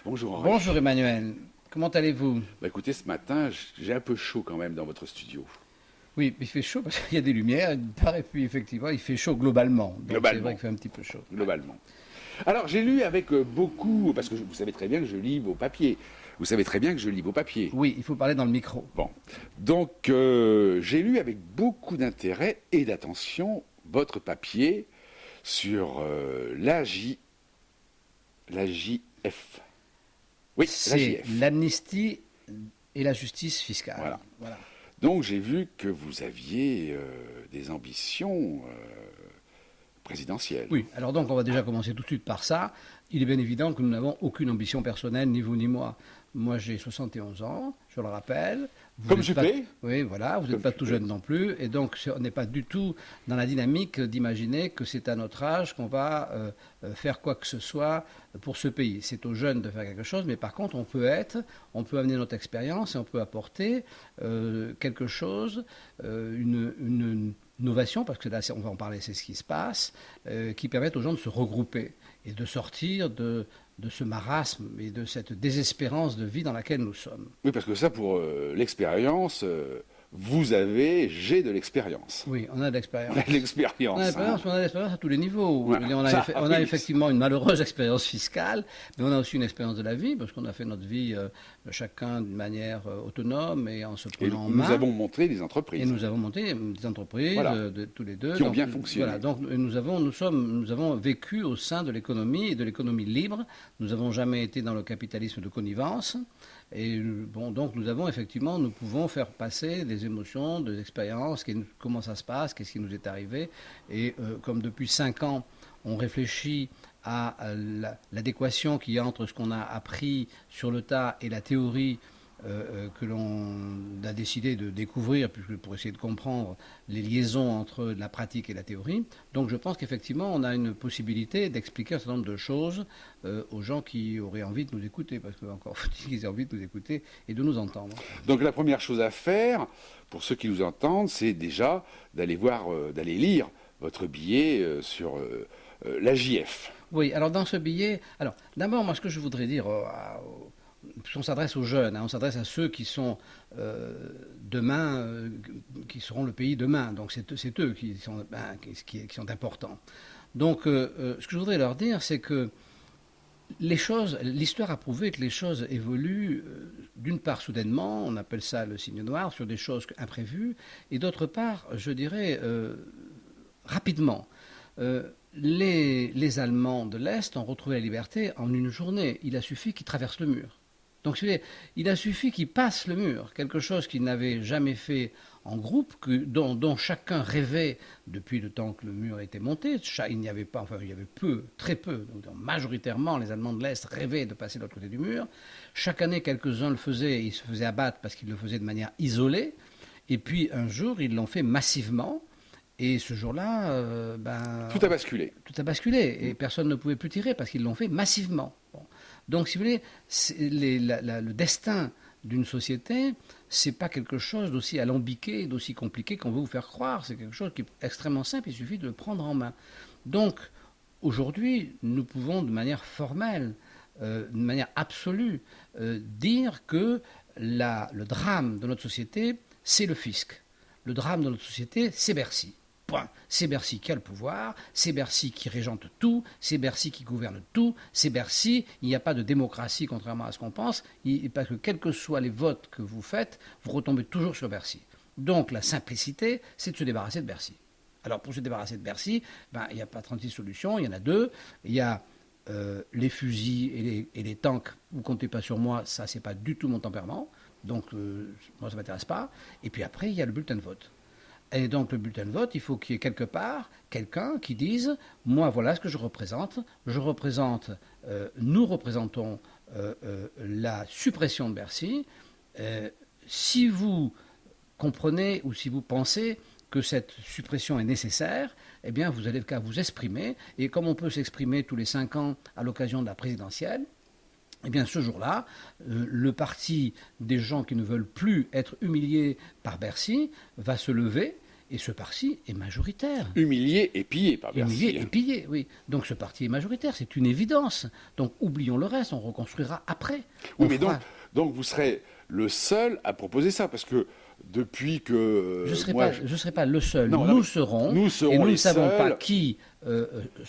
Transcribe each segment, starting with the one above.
Bonjour Henri. Bonjour Emmanuel, comment allez-vous? Écoutez, ce matin, j'ai un peu chaud quand même dans votre studio. Oui, il fait chaud parce qu'il y a des lumières, et puis effectivement il fait chaud globalement, donc c'est vrai Globalement. qu'il fait un petit peu chaud. Globalement. Alors, j'ai lu avec beaucoup, parce que vous savez très bien que je lis vos papiers. Vous savez très bien que je lis vos papiers. Oui, il faut parler dans le micro. Bon. Donc, j'ai lu avec beaucoup d'intérêt et d'attention votre papier sur l'AJF. Oui, C'est l'AJF. l'amnistie et la justice fiscale. Voilà. Donc, j'ai vu que vous aviez des ambitions présidentielles. Oui, alors donc on va déjà commencer tout de suite par ça. Il est bien évident que nous n'avons aucune ambition personnelle, ni vous ni moi. Moi j'ai 71 ans, je le rappelle. Vous Comme n'êtes pas... Juppé. Oui, voilà, vous n'êtes pas tout jeune non plus. Et donc on n'est pas du tout dans la dynamique d'imaginer que c'est à notre âge qu'on va faire quoi que ce soit pour ce pays. C'est aux jeunes de faire quelque chose, mais par contre on peut amener notre expérience et on peut apporter quelque chose, une innovation, parce que là on va en parler, c'est ce qui se passe, qui permettent aux gens de se regrouper et de sortir de ce marasme et de cette désespérance de vie dans laquelle nous sommes. Oui, parce que ça, pour l'expérience, j'ai de l'expérience. Oui, on a de l'expérience. On a de l'expérience. On a de l'expérience, mais on a de l'expérience à tous les niveaux. Voilà. On a effectivement une malheureuse expérience fiscale, mais on a aussi une expérience de la vie, parce qu'on a fait notre vie chacun d'une manière autonome et en se prenant en main. Nous avons monté des entreprises. Et nous avons monté des entreprises, voilà. tous les deux. Qui ont bien fonctionné. Voilà, donc nous avons vécu au sein de l'économie et de l'économie libre. Nous n'avons jamais été dans le capitalisme de connivence. Et bon, donc nous pouvons faire passer des émotions, des expériences, comment ça se passe, qu'est-ce qui nous est arrivé. Et comme depuis 5 ans, on réfléchit à l'adéquation qu'il y a entre ce qu'on a appris sur le tas et la théorie que l'on a décidé de découvrir pour essayer de comprendre les liaisons entre la pratique et la théorie. Donc je pense qu'effectivement on a une possibilité d'expliquer un certain nombre de choses aux gens qui auraient envie de nous écouter, parce qu'encore faut-il qu'ils aient envie de nous écouter et de nous entendre. Donc la première chose à faire, pour ceux qui nous entendent, c'est déjà d'aller lire votre billet sur l'AJF. Oui, alors dans ce billet, alors d'abord moi ce que je voudrais dire on s'adresse aux jeunes, on s'adresse à ceux qui sont demain, qui seront le pays demain. Donc c'est eux qui sont importants. Donc ce que je voudrais leur dire, c'est que l'histoire a prouvé que les choses évoluent d'une part soudainement, on appelle ça le signe noir, sur des choses imprévues, et d'autre part, je dirais, rapidement. Les Allemands de l'Est ont retrouvé la liberté en une journée. Il a suffi qu'ils traversent le mur. Donc il a suffi qu'ils passent le mur, quelque chose qu'ils n'avaient jamais fait en groupe, dont chacun rêvait depuis le temps que le mur était monté. Il n'y avait pas, enfin il y avait très peu, donc majoritairement les Allemands de l'Est rêvaient de passer de l'autre côté du mur. Chaque année quelques-uns le faisaient, et ils se faisaient abattre parce qu'ils le faisaient de manière isolée. Et puis un jour ils l'ont fait massivement. Et ce jour-là, tout a basculé. Tout a basculé, et personne ne pouvait plus tirer parce qu'ils l'ont fait massivement. Bon. Donc, si vous voulez, le destin d'une société, c'est pas quelque chose d'aussi alambiqué, d'aussi compliqué qu'on veut vous faire croire. C'est quelque chose qui est extrêmement simple, il suffit de le prendre en main. Donc, aujourd'hui, nous pouvons de manière formelle, de manière absolue, dire que le drame de notre société, c'est le fisc. Le drame de notre société, c'est Bercy. Point. C'est Bercy qui a le pouvoir, c'est Bercy qui régente tout, c'est Bercy qui gouverne tout, c'est Bercy, il n'y a pas de démocratie contrairement à ce qu'on pense, parce que quels que soient les votes que vous faites, vous retombez toujours sur Bercy. Donc la simplicité, c'est de se débarrasser de Bercy. Alors pour se débarrasser de Bercy, il n'y a pas 36 solutions, il y en a 2. Il y a les fusils et les tanks, vous ne comptez pas sur moi, ça c'est pas du tout mon tempérament, donc moi ça ne m'intéresse pas. Et puis après, il y a le bulletin de vote. Et donc le bulletin de vote, il faut qu'il y ait quelque part quelqu'un qui dise « Moi, voilà ce que je représente. Nous représentons la suppression de Bercy. Si vous comprenez ou si vous pensez que cette suppression est nécessaire, eh bien vous allez qu'à vous exprimer. Et comme on peut s'exprimer tous les 5 ans à l'occasion de la présidentielle, eh bien, ce jour-là, le parti des gens qui ne veulent plus être humiliés par Bercy va se lever Et ce parti est majoritaire. Humilié et pillé par Bercy. Humilié et pillé, oui. Donc ce parti est majoritaire, c'est une évidence. Donc oublions le reste, on reconstruira après. Oui, mais donc vous serez le seul à proposer ça, parce que depuis que je ne serai pas le seul. Non, nous serons et nous ne savons pas qui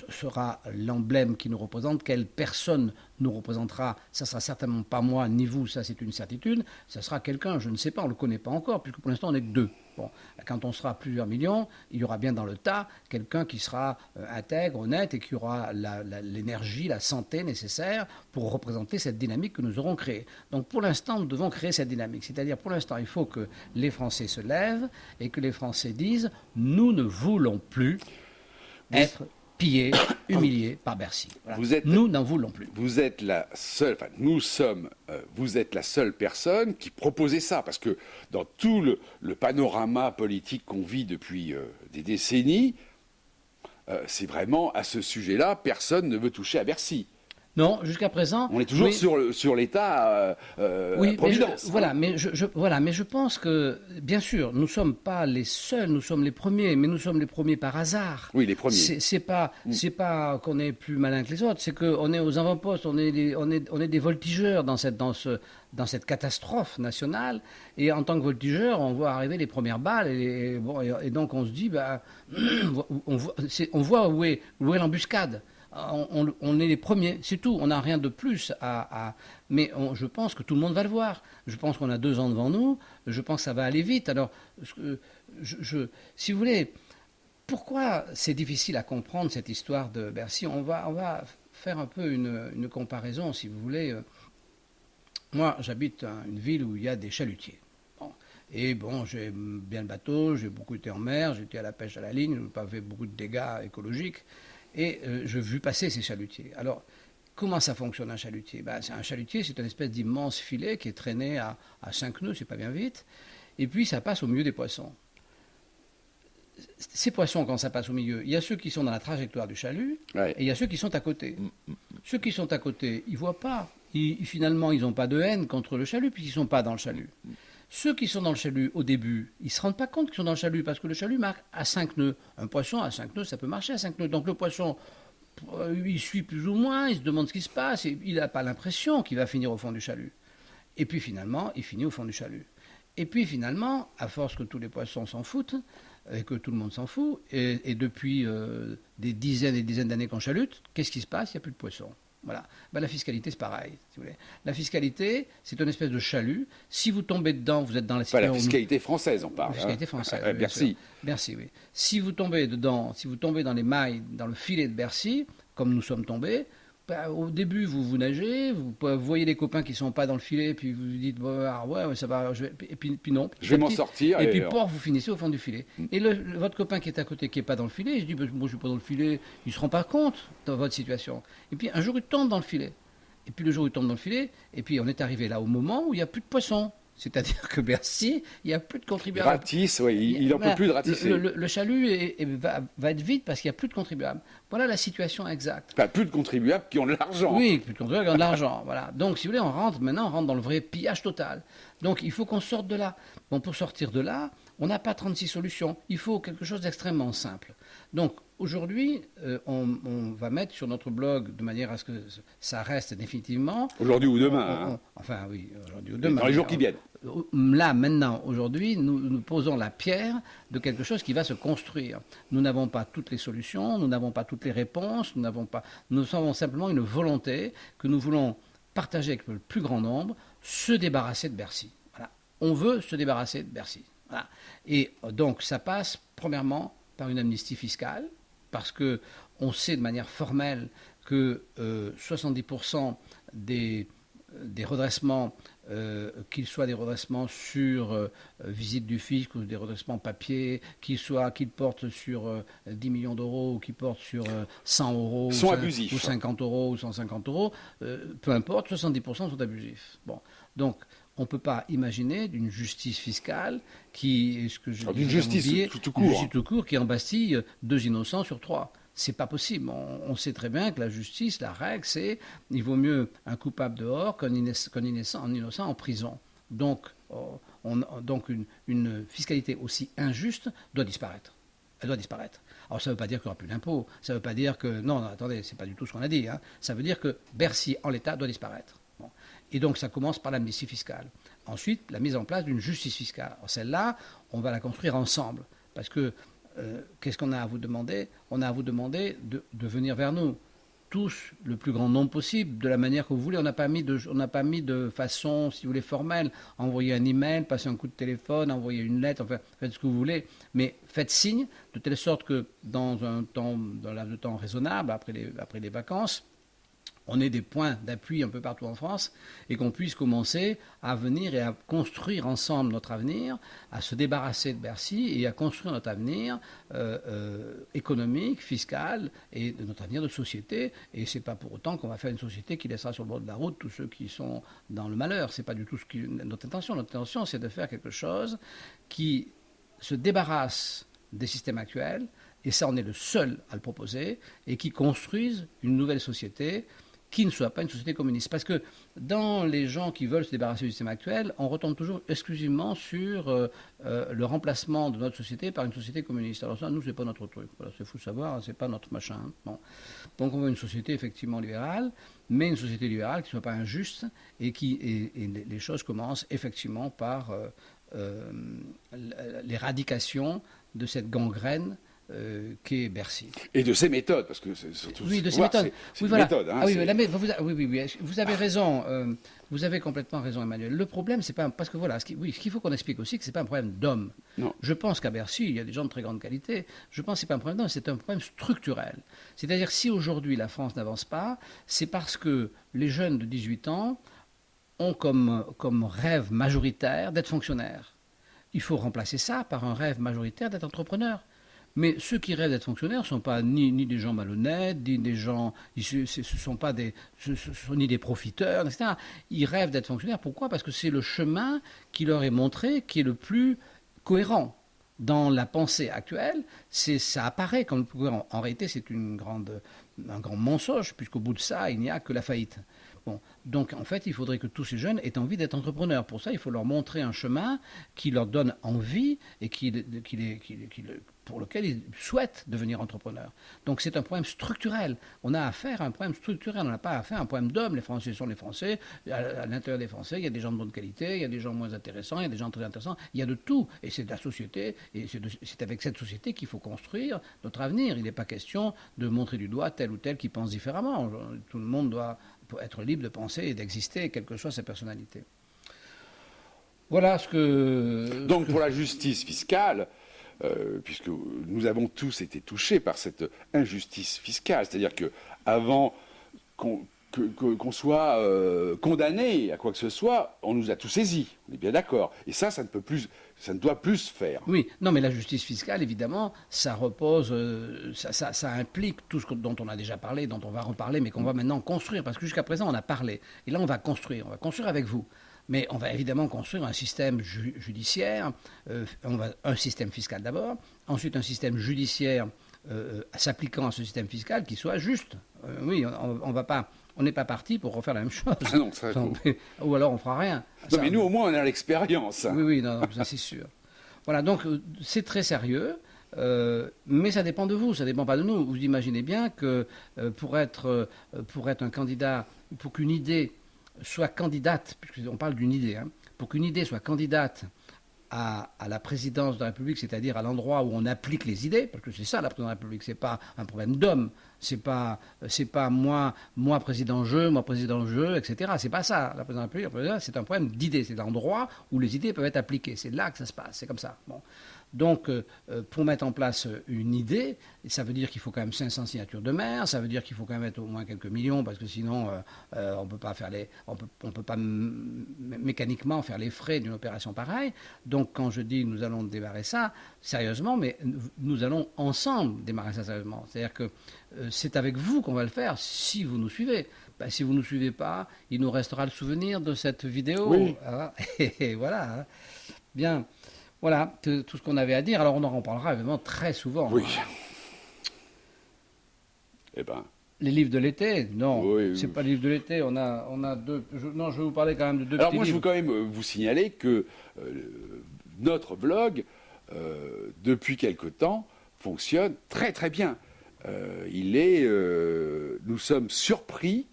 sera l'emblème qui nous représente, quelle personne nous représentera. Ça sera certainement pas moi ni vous, ça c'est une certitude. Ça sera quelqu'un, je ne sais pas, on ne le connaît pas encore, puisque pour l'instant on n'est que deux. Bon, quand on sera plusieurs millions, il y aura bien dans le tas quelqu'un qui sera intègre, honnête et qui aura l'énergie, la santé nécessaire pour représenter cette dynamique que nous aurons créée. Donc pour l'instant, nous devons créer cette dynamique. C'est-à-dire pour l'instant, il faut que les Français se lèvent et que les Français disent « nous ne voulons plus être pillés, humiliés par Bercy. Voilà. Nous n'en voulons plus. » Vous êtes la seule, enfin nous sommes, vous êtes la seule personne qui proposait ça, parce que dans tout le panorama politique qu'on vit depuis des décennies, c'est vraiment à ce sujet-là, personne ne veut toucher à Bercy. Non, jusqu'à présent... On est toujours sur l'État Providence. Mais mais je pense que, bien sûr, nous ne sommes pas les seuls, nous sommes les premiers, mais nous sommes les premiers par hasard. Oui, les premiers. C'est pas qu'on est plus malin que les autres, c'est qu'on est aux avant-postes, on est des voltigeurs dans cette catastrophe nationale. Et en tant que voltigeurs, on voit arriver les premières balles, et donc on se dit, on voit où est l'embuscade. On est les premiers, c'est tout. On n'a rien de plus mais je pense que tout le monde va le voir. Je pense qu'on a 2 ans devant nous. Je pense que ça va aller vite. Alors, si vous voulez, pourquoi c'est difficile à comprendre cette histoire de Bercy ? On va faire un peu une comparaison, si vous voulez. Moi, j'habite une ville où il y a des chalutiers. Et j'ai bien le bateau, j'ai beaucoup été en mer, j'ai été à la pêche à la ligne, je n'ai pas fait beaucoup de dégâts écologiques. Et je vu passer ces chalutiers. Alors, comment ça fonctionne un chalutier ? Un chalutier, c'est une espèce d'immense filet qui est traîné à 5 nœuds, c'est pas bien vite. Et puis, ça passe au milieu des poissons. Ces poissons, quand ça passe au milieu, il y a ceux qui sont dans la trajectoire du chalut, et il y a ceux qui sont à côté. Ceux qui sont à côté, ils ne voient pas. Finalement, ils n'ont pas de haine contre le chalut, puisqu'ils ne sont pas dans le chalut. Ceux qui sont dans le chalut au début, ils ne se rendent pas compte qu'ils sont dans le chalut parce que le chalut marque à 5 nœuds. Un poisson à 5 nœuds, ça peut marcher à 5 nœuds. Donc le poisson, il suit plus ou moins, il se demande ce qui se passe, et il n'a pas l'impression qu'il va finir au fond du chalut. Et puis finalement, il finit au fond du chalut. Et puis finalement, à force que tous les poissons s'en foutent, et que tout le monde s'en fout, et depuis des dizaines et des dizaines d'années qu'on chalute, qu'est-ce qui se passe ? Il n'y a plus de poissons. Voilà. La fiscalité, c'est pareil. Si vous voulez. La fiscalité, c'est une espèce de chalut. Si vous tombez dedans, vous êtes dans la situation... Pas la fiscalité française, on parle. La fiscalité française. Bercy. Bercy, oui. Si vous tombez dedans, si vous tombez dans les mailles, dans le filet de Bercy, comme nous sommes tombés, au début, vous nagez, vous voyez les copains qui ne sont pas dans le filet, puis vous vous dites, ça va, et puis non. Je vais m'en sortir. Et puis, vous finissez au fond du filet. Et votre copain qui est à côté, qui n'est pas dans le filet, il se dit, moi, je ne suis pas dans le filet, il ne se rend pas compte de votre situation. Et puis, un jour, il tombe dans le filet. Et puis, le jour où il tombe dans le filet, et puis, on est arrivé là au moment où il n'y a plus de poissons. C'est-à-dire que Bercy, il n'y a plus de contribuables. Ratisse, oui, il n'en peut plus de ratisser. Le chalut va être vide parce qu'il n'y a plus de contribuables. Voilà la situation exacte. Pas plus de contribuables qui ont de l'argent. Oui, plus de contribuables qui ont de l'argent. Voilà. Donc, si vous voulez, on rentre dans le vrai pillage total. Donc, il faut qu'on sorte de là. Bon, pour sortir de là, on n'a pas 36 solutions. Il faut quelque chose d'extrêmement simple. Donc, aujourd'hui, on va mettre sur notre blog, de manière à ce que ça reste définitivement... Aujourd'hui ou demain. Enfin, oui, aujourd'hui ou demain. Dans les jours qui viennent. Là, maintenant, aujourd'hui, nous posons la pierre de quelque chose qui va se construire. Nous n'avons pas toutes les solutions, nous n'avons pas toutes les réponses, nous avons simplement une volonté que nous voulons partager avec le plus grand nombre, se débarrasser de Bercy. Voilà. On veut se débarrasser de Bercy. Voilà. Et donc, ça passe, premièrement, par une amnistie fiscale, parce qu'on sait de manière formelle que 70% des redressements, qu'ils soient des redressements sur visite du fisc ou des redressements papier, qu'ils portent sur 10 millions d'euros ou qu'ils portent sur 100 euros sont abusifs. Ou 50 euros ou 150 euros, peu importe, 70% sont abusifs. Bon, donc on ne peut pas imaginer d'une justice fiscale qui est ce que je d'une justice tout court. Une justice tout court qui embastille 2 innocents sur 3. C'est pas possible. On sait très bien que la justice, la règle, c'est il vaut mieux un coupable dehors qu'un innocent en prison. Donc, Donc une fiscalité aussi injuste doit disparaître. Elle doit disparaître. Alors ça ne veut pas dire qu'il n'y aura plus d'impôts. Ça ne veut pas dire que... Non, non, attendez, c'est pas du tout ce qu'on a dit. Hein. Ça veut dire que Bercy, en l'état, doit disparaître. Bon. Et donc ça commence par l'amnistie fiscale. Ensuite, la mise en place d'une justice fiscale. Alors celle-là, on va la construire ensemble. Parce que, qu'est-ce qu'on a à vous demander? On a à vous demander de venir vers nous. Tous, le plus grand nombre possible, de la manière que vous voulez. On n'a pas mis de façon, si vous voulez, formelle. Envoyer un email, passer un coup de téléphone, envoyer une lettre, enfin, faites ce que vous voulez. Mais faites signe, de telle sorte que dans un laps de temps raisonnable, après les vacances, on ait des points d'appui un peu partout en France et qu'on puisse commencer à venir et à construire ensemble notre avenir, à se débarrasser de Bercy et à construire notre avenir économique, fiscal et de notre avenir de société. Et c'est pas pour autant qu'on va faire une société qui laissera sur le bord de la route tous ceux qui sont dans le malheur. C'est pas du tout notre intention. Notre intention, c'est de faire quelque chose qui se débarrasse des systèmes actuels, et ça on est le seul à le proposer, et qui construise une nouvelle société qui ne soit pas une société communiste. Parce que dans les gens qui veulent se débarrasser du système actuel, on retombe toujours exclusivement sur le remplacement de notre société par une société communiste. Alors ça, nous, c'est pas notre truc. Voilà, c'est fou de savoir, c'est pas notre machin. Bon. Donc on veut une société effectivement libérale, mais une société libérale qui ne soit pas injuste et les choses commencent effectivement par l'éradication de cette gangrène qu'est Bercy. Et de ses méthodes, parce que c'est surtout... Oui, de ses méthodes. C'est oui, une voilà. méthode. Hein, ah, oui, vous avez raison. Vous avez complètement raison, Emmanuel. Le problème, c'est pas... Parce que voilà, ce qu'il faut qu'on explique aussi, que c'est pas un problème d'homme. Non. Je pense qu'à Bercy, il y a des gens de très grande qualité. Je pense que c'est pas un problème d'homme, c'est un problème structurel. C'est-à-dire, si aujourd'hui la France n'avance pas, c'est parce que les jeunes de 18 ans ont comme rêve majoritaire d'être fonctionnaires. Il faut remplacer ça par un rêve majoritaire d'être entrepreneur. Mais ceux qui rêvent d'être fonctionnaires ne sont pas ni des gens malhonnêtes, ni des gens, ce sont ni des profiteurs, etc. Ils rêvent d'être fonctionnaires. Pourquoi? Parce que c'est le chemin qui leur est montré qui est le plus cohérent. Dans la pensée actuelle, ça apparaît comme le plus cohérent. En réalité, c'est un grand mensonge, puisqu'au bout de ça, il n'y a que la faillite. Bon, donc en fait, il faudrait que tous ces jeunes aient envie d'être entrepreneurs. Pour ça, il faut leur montrer un chemin qui leur donne envie et pour lequel ils souhaitent devenir entrepreneurs. Donc c'est un problème structurel. On a affaire à un problème structurel. On n'a pas affaire à un problème d'hommes. Les Français sont les Français. À l'intérieur des Français, il y a des gens de bonne qualité, il y a des gens moins intéressants, il y a des gens très intéressants. Il y a de tout. Et c'est de la société. Et c'est avec cette société qu'il faut construire notre avenir. Il n'est pas question de montrer du doigt tel ou tel qui pense différemment. Tout le monde doit être libre de penser et d'exister, quelle que soit sa personnalité. Voilà ce que... Donc pour la justice fiscale, puisque nous avons tous été touchés par cette injustice fiscale, c'est-à-dire qu'avant qu'on soit condamné à quoi que ce soit, on nous a tout saisi, on est bien d'accord. Et ça ne doit plus se faire. Oui, non, mais la justice fiscale, évidemment, ça repose, ça implique tout ce dont on a déjà parlé, dont on va reparler, mais qu'on va maintenant construire, parce que jusqu'à présent, on a parlé. Et là, on va construire avec vous. Mais on va évidemment construire un système judiciaire, un système fiscal d'abord, ensuite un système judiciaire s'appliquant à ce système fiscal qui soit juste. Oui, on n'est pas parti pour refaire la même chose. Ah non, ça, ou alors on fera rien. Non, ça, mais nous au moins on a l'expérience. Oui, non, ça c'est sûr. Voilà, donc c'est très sérieux. Mais ça dépend de vous, ça ne dépend pas de nous. Vous imaginez bien que pour être un candidat, pour qu'une idée soit candidate, puisqu'on parle d'une idée, hein, pour qu'une idée soit candidate à la présidence de la République, c'est-à-dire à l'endroit où on applique les idées, parce que c'est ça la présidence de la République, c'est pas un problème d'homme, c'est pas moi président je, etc. C'est pas ça la présidence de la République, c'est un problème d'idées, c'est l'endroit où les idées peuvent être appliquées, c'est là que ça se passe, c'est comme ça. Bon. Donc, pour mettre en place une idée, ça veut dire qu'il faut quand même 500 signatures de maires, ça veut dire qu'il faut quand même être au moins quelques millions, parce que sinon, on peut pas mécaniquement faire les frais d'une opération pareille. Donc, quand je dis nous allons démarrer ça, sérieusement, mais nous allons ensemble démarrer ça sérieusement. C'est-à-dire que c'est avec vous qu'on va le faire, si vous nous suivez. Ben, si vous ne nous suivez pas, il nous restera le souvenir de cette vidéo. Oui. Hein, et voilà. Hein. Bien. Voilà, tout ce qu'on avait à dire. Alors, on en reparlera évidemment très souvent. Oui. Hein. Eh bien, Les livres de l'été, non, Oui, c'est pas les livres de l'été. On a deux. Non, je vais vous parler quand même de deux Alors petits moi, je veux livres. quand même vous signaler que notre blog, depuis quelque temps, fonctionne très très bien. Nous sommes surpris,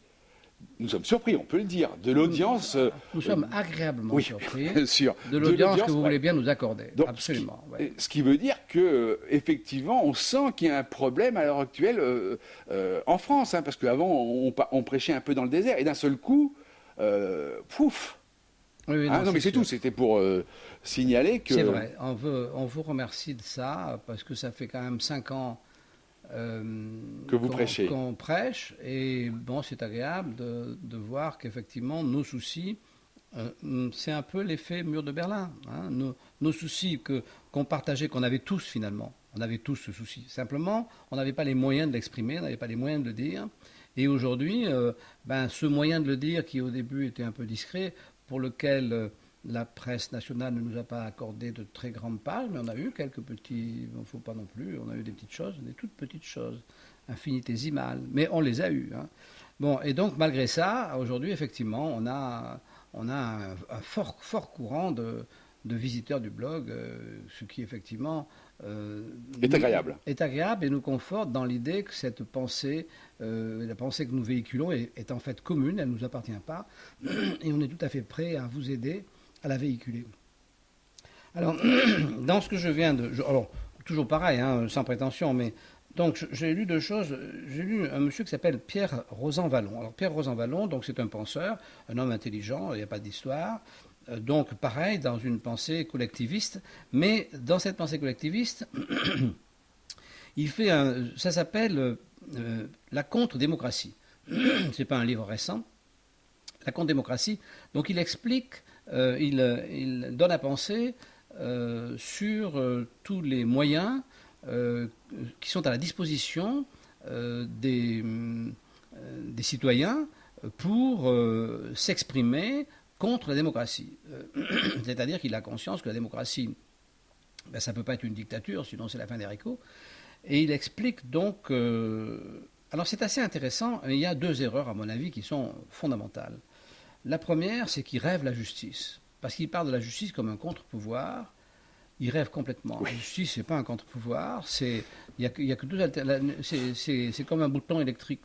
on peut le dire, de l'audience. Nous sommes agréablement Oui, surpris bien sûr, de l'audience que vous ouais. voulez bien nous accorder. Donc, Absolument. Ouais. ce qui veut dire que effectivement, on sent qu'il y a un problème à l'heure actuelle en France, hein, parce qu'avant on prêchait un peu dans le désert et d'un seul coup, pouf. Oui, oui, Hein, non, mais c'est sûr. tout. C'était pour signaler que C'est vrai. On vous remercie de ça parce que ça fait quand même 5 ans vous prêchez. qu'on prêche et bon, c'est agréable de voir qu'effectivement nos soucis, c'est un peu l'effet mur de Berlin. Hein. Nos soucis qu'on partageait, qu'on avait tous finalement. On avait tous ce souci. Simplement, on n'avait pas les moyens de l'exprimer, on n'avait pas les moyens de le dire. Et aujourd'hui, ce moyen de le dire qui au début était un peu discret, pour lequel la presse nationale ne nous a pas accordé de très grandes pages, mais on a eu quelques petits, il ne faut pas non plus, on a eu des petites choses, des toutes petites choses, infinitésimales, mais on les a eues. Hein. Bon, et donc malgré ça, aujourd'hui, effectivement, on a un fort courant de visiteurs du blog, ce qui effectivement est agréable. est agréable et nous conforte dans l'idée que cette pensée, la pensée que nous véhiculons est en fait commune, elle ne nous appartient pas, et on est tout à fait prêt à vous aider à la véhiculer. Alors, dans ce que je viens de... alors, toujours pareil, hein, sans prétention, mais... Donc, j'ai lu deux choses. J'ai lu un monsieur qui s'appelle Pierre Rosan-Vallon. Alors, Pierre Rosan-Vallon, donc c'est un penseur, un homme intelligent, il n'y a pas d'histoire. Donc, pareil, dans une pensée collectiviste. Mais dans cette pensée collectiviste, il fait ça s'appelle La contre-démocratie. C'est pas un livre récent. La contre-démocratie. Donc, il explique, il donne à penser sur tous les moyens qui sont à la disposition des citoyens pour s'exprimer contre la démocratie. C'est-à-dire qu'il a conscience que la démocratie, ça ne peut pas être une dictature, sinon c'est la fin des haricots. Et il explique donc... alors c'est assez intéressant, mais il y a deux erreurs, à mon avis, qui sont fondamentales. La première, c'est qu'il rêve la justice, parce qu'il parle de la justice comme un contre-pouvoir. Il rêve complètement. Oui. La justice, c'est pas un contre-pouvoir. Il y a que deux c'est comme un bouton électrique,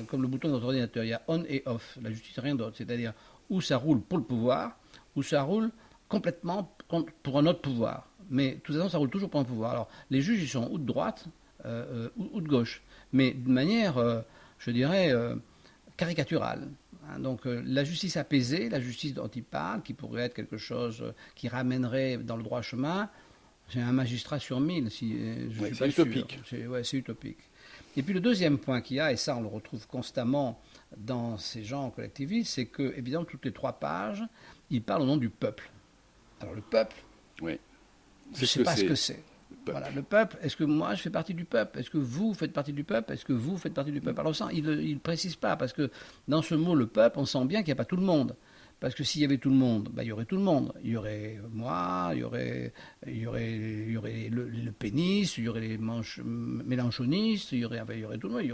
comme le bouton de notre ordinateur. Il y a on et off. La justice, rien d'autre. C'est-à-dire où ça roule pour le pouvoir, ou ça roule complètement pour un autre pouvoir. Mais de toute façon, ça roule toujours pour un pouvoir. Alors, les juges, ils sont ou de droite ou de gauche, mais d'une manière, je dirais, caricaturale. Donc la justice apaisée, la justice dont il parle, qui pourrait être quelque chose qui ramènerait dans le droit chemin, c'est un magistrat sur 1000. C'est utopique. C'est utopique. Et puis le deuxième point qu'il y a, et ça on le retrouve constamment dans ces gens collectivistes, c'est que, évidemment, toutes les 3 pages, il parle au nom du peuple. Alors le peuple, oui. Je ne sais pas ce que c'est. Voilà, le peuple, est-ce que moi je fais partie du peuple? Est-ce que vous faites partie du peuple? Est-ce que vous faites partie du peuple? Alors ça, il ne précise pas, parce que dans ce mot, le peuple, on sent bien qu'il n'y a pas tout le monde. Parce que s'il y avait tout le monde, il y aurait tout le monde. Il y aurait moi, il y aurait le pénis, il y aurait les mélanchonistes, il y aurait tout le monde.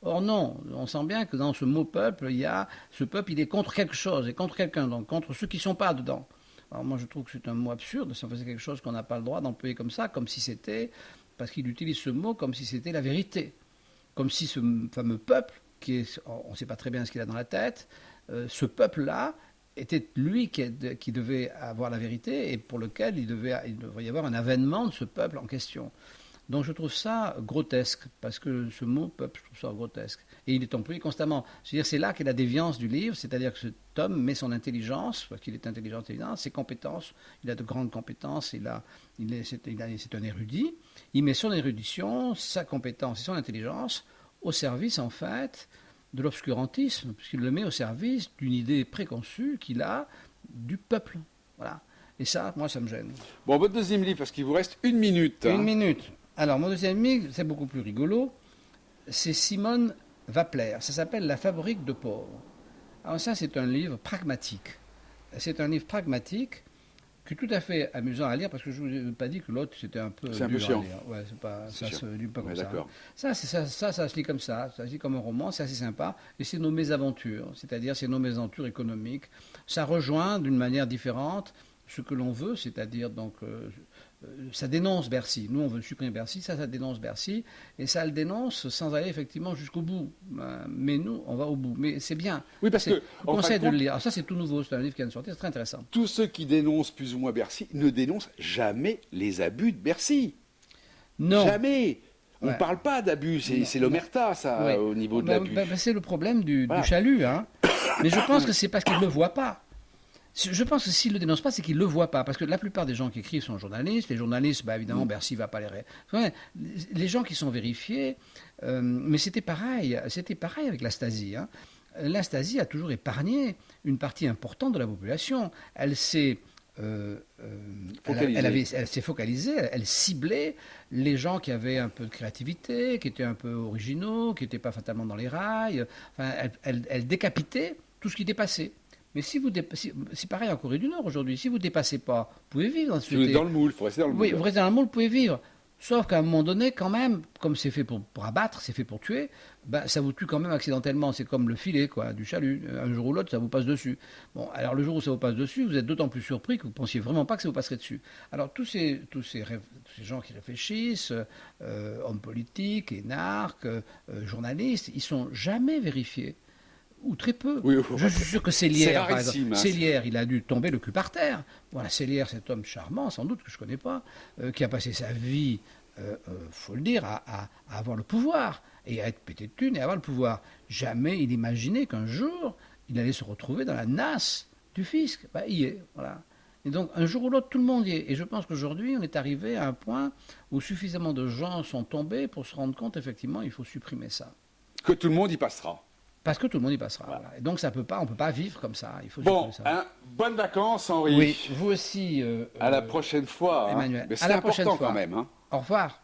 Or non, on sent bien que dans ce mot peuple, ce peuple, il est contre quelque chose, et contre quelqu'un, donc contre ceux qui ne sont pas dedans. Alors moi je trouve que c'est un mot absurde, ça faisait quelque chose qu'on n'a pas le droit d'employer comme ça, comme si c'était, parce qu'il utilise ce mot comme si c'était la vérité. Comme si ce fameux peuple, on ne sait pas très bien ce qu'il a dans la tête, ce peuple-là était lui qui devait avoir la vérité et pour lequel il devrait y avoir un avènement de ce peuple en question. Donc je trouve ça grotesque, parce que ce mot peuple, je trouve ça grotesque. Et il est employé constamment. C'est-à-dire, c'est là qu'est la déviance du livre, c'est-à-dire que cet homme met son intelligence, parce qu'il est intelligent, évidemment, ses compétences, il a de grandes compétences, c'est un érudit, il met son érudition, sa compétence et son intelligence au service, en fait, de l'obscurantisme, puisqu'il le met au service d'une idée préconçue qu'il a du peuple. Voilà. Et ça, moi, ça me gêne. Bon, votre deuxième livre, parce qu'il vous reste 1 minute. Une minute. Alors, mon deuxième livre, c'est beaucoup plus rigolo. C'est Simone Wappler. Ça s'appelle La fabrique de pauvres. Alors ça, c'est un livre pragmatique. C'est un livre pragmatique qui est tout à fait amusant à lire, parce que je ne vous ai pas dit que l'autre, c'était un peu C'est un peu dur à chiant. lire. Ouais, c'est pas, C'est ça chiant. se lit pas comme Ouais, ça. d'accord. Ça se lit comme ça se lit comme un roman, c'est assez sympa, et c'est nos mésaventures, c'est-à-dire c'est nos mésaventures économiques. Ça rejoint d'une manière différente ce que l'on veut, c'est-à-dire donc ça dénonce Bercy. Nous, on veut supprimer Bercy, ça dénonce Bercy, et ça le dénonce sans aller effectivement jusqu'au bout. Mais nous, on va au bout. Mais c'est bien. Oui, parce que, Je vous en fin conseille de de le compte, lire. Alors ça, c'est tout nouveau, c'est un livre qui vient de sortir, c'est très intéressant. tous ceux qui dénoncent plus ou moins Bercy ne dénoncent jamais les abus de Bercy. Non. Jamais. On ne Ouais. parle pas d'abus, Non, c'est l'omerta, ça, Oui. au niveau de l'abus. C'est le problème du Voilà. chalut. Hein. Mais je pense que c'est parce qu'il ne le voit pas. Je pense que s'il ne le dénonce pas, c'est qu'il ne le voit pas. Parce que la plupart des gens qui écrivent sont journalistes. Les journalistes, évidemment, Bercy ne va pas les gens qui sont vérifiés, mais c'était pareil avec la Stasi. Hein. La Stasi a toujours épargné une partie importante de la population. Elle s'est elle s'est focalisée, elle ciblait les gens qui avaient un peu de créativité, qui étaient un peu originaux, qui n'étaient pas fatalement dans les rails. Enfin, elle décapitait tout ce qui dépassait. Mais si vous c'est pareil en Corée du Nord aujourd'hui. Si vous ne dépassez pas, vous pouvez vivre dans ce Si vous êtes dans le moule, il faut rester dans le moule. Oui, vous restez dans le moule, vous pouvez vivre. Sauf qu'à un moment donné, quand même, comme c'est fait pour abattre, c'est fait pour tuer, ça vous tue quand même accidentellement. C'est comme le filet, quoi, du chalut. Un jour ou l'autre, ça vous passe dessus. Bon, alors le jour où ça vous passe dessus, vous êtes d'autant plus surpris que vous ne pensiez vraiment pas que ça vous passerait dessus. Alors tous ces gens qui réfléchissent, hommes politiques, énarques, journalistes, ils sont jamais vérifiés. Ou très peu. Oui, Je suis sûr que c'est Célière, par exemple, rarissime, hein. Célière, il a dû tomber le cul par terre. Voilà, Célière, cet homme charmant, sans doute, que je ne connais pas, qui a passé sa vie, faut le dire, à avoir le pouvoir, et à être pété de thunes et à avoir le pouvoir. Jamais il imaginait qu'un jour, il allait se retrouver dans la nasse du fisc. Il y est, voilà. Et donc, un jour ou l'autre, tout le monde y est. Et je pense qu'aujourd'hui, on est arrivé à un point où suffisamment de gens sont tombés pour se rendre compte, effectivement, il faut supprimer ça. Que tout le monde y passera. Parce que tout le monde y passera. Voilà. Et donc, on ne peut pas vivre comme ça. Il faut Bon, supprimer ça. bonnes vacances, Henri. Oui, vous aussi. À la prochaine fois. Emmanuel. Mais À c'est la prochaine important fois. quand même. Hein. Au revoir.